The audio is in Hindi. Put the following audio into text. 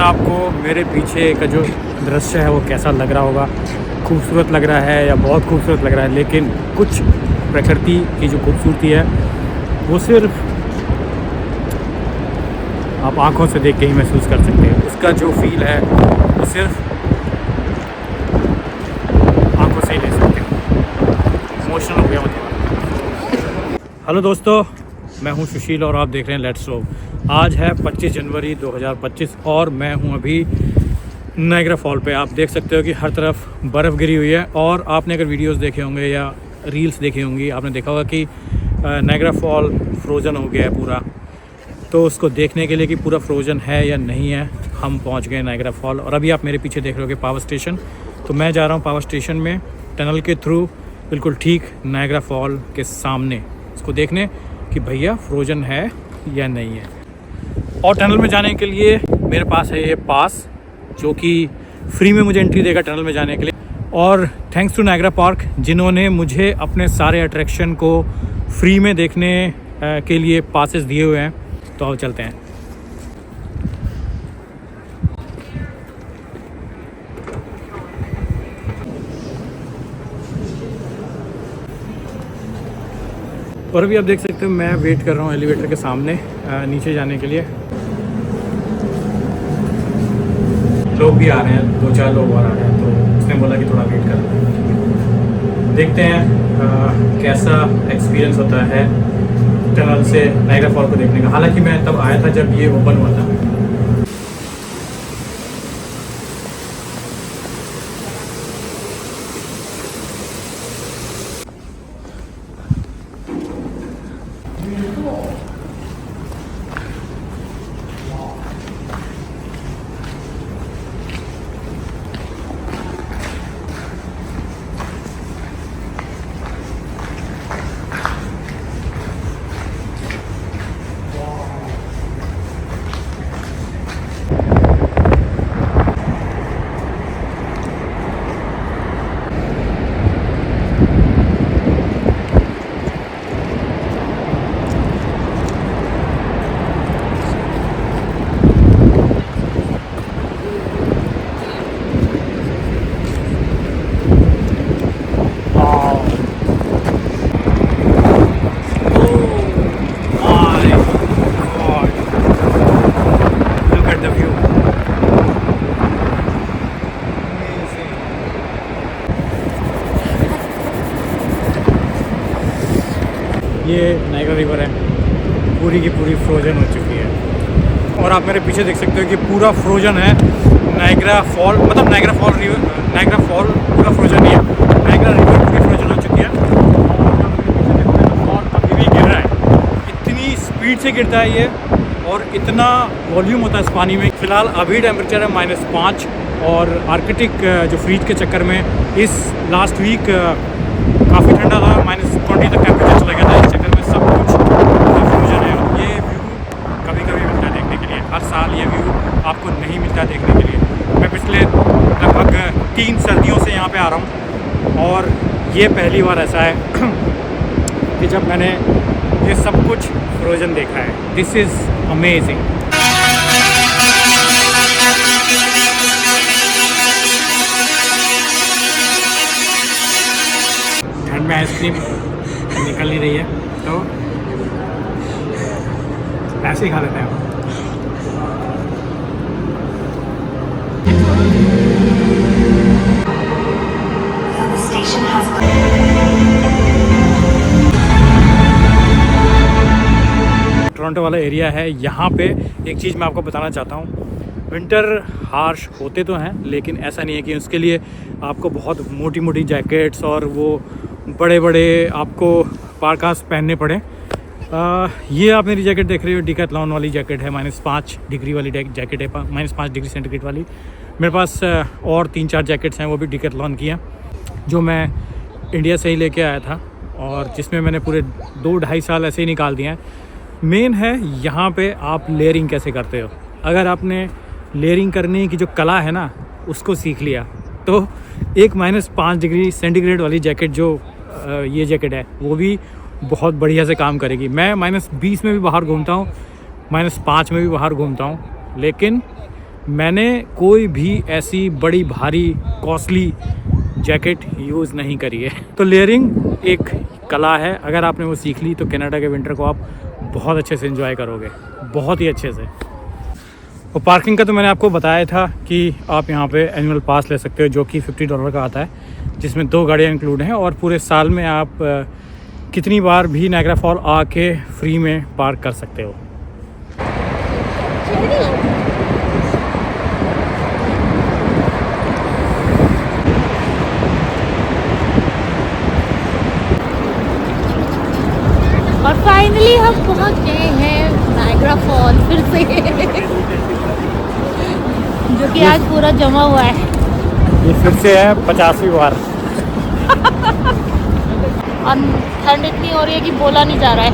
आपको मेरे पीछे का जो दृश्य है वो कैसा लग रहा होगा, खूबसूरत लग रहा है या बहुत खूबसूरत लग रहा है। लेकिन कुछ प्रकृति की जो खूबसूरती है वो सिर्फ आप आँखों से देख के ही महसूस कर सकते हैं। उसका जो फील है वो सिर्फ आँखों से ही ले सकते हैं। इमोशनल हो गया मतलब। हेलो दोस्तों, मैं हूं सुशील और आप देख रहे हैं लेट्स रोव। आज है 25 जनवरी 2025 और मैं हूं अभी नायग्रा फॉल पे। आप देख सकते हो कि हर तरफ बर्फ़ गिरी हुई है। और आपने अगर वीडियोस देखे होंगे या रील्स देखी होंगी, आपने देखा होगा कि नायग्रा फॉल फ्रोज़न हो गया है पूरा। तो उसको देखने के लिए कि पूरा फ्रोज़न है या नहीं है, हम पहुंच गए नायग्रा फॉल। और अभी आप मेरे पीछे देख रहे हो कि पावर स्टेशन। तो मैं जा रहा हूं पावर स्टेशन में, टनल के थ्रू, बिल्कुल ठीक नायग्रा फॉल के सामने, इसको देखने कि भैया फ्रोज़न है या नहीं है। और टनल में जाने के लिए मेरे पास है ये पास, जो कि फ्री में मुझे एंट्री देगा टनल में जाने के लिए। और थैंक्स टू नायग्रा पार्क, जिन्होंने मुझे अपने सारे अट्रैक्शन को फ्री में देखने के लिए पासेस दिए हुए हैं। तो आओ चलते हैं। और अभी आप देख सकते हो मैं वेट कर रहा हूँ एलिवेटर के सामने नीचे जाने के लिए। लोग भी आ रहे हैं, 2-4 लोग और आ रहे हैं, तो उसने बोला कि थोड़ा वेट कर। देखते हैं कैसा एक्सपीरियंस होता है टनल से नायग्रा फॉल को देखने का। हालांकि मैं तब आया था जब ये ओपन हुआ था। ये नायग्रा रिवर है, पूरी की पूरी फ्रोज़न हो चुकी है। और आप मेरे पीछे देख सकते हो कि पूरा फ्रोज़न है नायग्रा फॉल। मतलब नायग्रा फॉल पूरा फ्रोज़न नहीं है, नायग्रा रिवर पूरी फ्रोज़न हो चुकी है। और अभी भी गिर रहा है, इतनी स्पीड से गिरता है ये, और इतना वॉल्यूम होता है इस पानी में। फ़िलहाल अभी टेम्परेचर है -5, और आर्कटिक जो फ्रीज के चक्कर में इस लास्ट वीक काफ़ी ठंडा था, -20 तक टेम्परेचर चला गया था। इस चक्कर में सब कुछ फ्रोज़न है। और ये व्यू कभी कभी मिलता है देखने के लिए, हर साल ये व्यू आपको नहीं मिलता देखने के लिए। मैं पिछले लगभग 3 सर्दियों से यहाँ पे आ रहा हूँ, और ये पहली बार ऐसा है कि जब मैंने ये सब कुछ फ्रोज़न देखा है। This is amazing. ठंड में आइसक्रीम निकल नहीं रही है, तो ऐसे ही खा लेते हैं। टोरंटो वाला एरिया है। यहाँ पे एक चीज़ मैं आपको बताना चाहता हूँ, विंटर हार्श होते तो हैं, लेकिन ऐसा नहीं है कि उसके लिए आपको बहुत मोटी मोटी जैकेट्स और वो बड़े बड़े आपको पार्कास पहनने पड़े। ये आप मेरी जैकेट देख रहे हो, डिकैथलॉन वाली जैकेट है, -5 डिग्री वाली जैकेट है, -5 डिग्री सेंटीग्रेड वाली। मेरे पास और 3-4 जैकेट्स हैं, वो भी डिकैथलॉन की हैं, जो मैं इंडिया से ही लेके आया था, और जिसमें मैंने पूरे 2-2.5 साल ऐसे ही निकाल दिए हैं। मेन है यहाँ पे आप लेयरिंग कैसे करते हो। अगर आपने लेयरिंग करने की जो कला है ना, उसको सीख लिया, तो एक -5 डिग्री सेंटीग्रेड वाली जैकेट जो ये जैकेट है, वो भी बहुत बढ़िया से काम करेगी। मैं -20 में भी बाहर घूमता हूँ, -5 में भी बाहर घूमता हूँ, लेकिन मैंने कोई भी ऐसी बड़ी भारी कॉस्टली जैकेट यूज़ नहीं करी है। तो लेयरिंग एक कला है, अगर आपने वो सीख ली तो कनाडा के विंटर को आप बहुत अच्छे से एंजॉय करोगे, बहुत ही अच्छे से। और पार्किंग का तो मैंने आपको बताया था कि आप यहाँ पे एनुअल पास ले सकते हो जो कि $50 का आता है, जिसमें 2 गाड़ियाँ इंक्लूड हैं और पूरे साल में आप कितनी बार भी नायग्रा फॉल आके फ्री में पार्क कर सकते हो। और फाइनली हम पहुंच गए हैं नायग्रा फॉल फिर से जो कि आज पूरा जमा हुआ है। ये फिर से है 50वीं बार। और ठंड इतनी हो रही है कि बोला नहीं जा रहा है।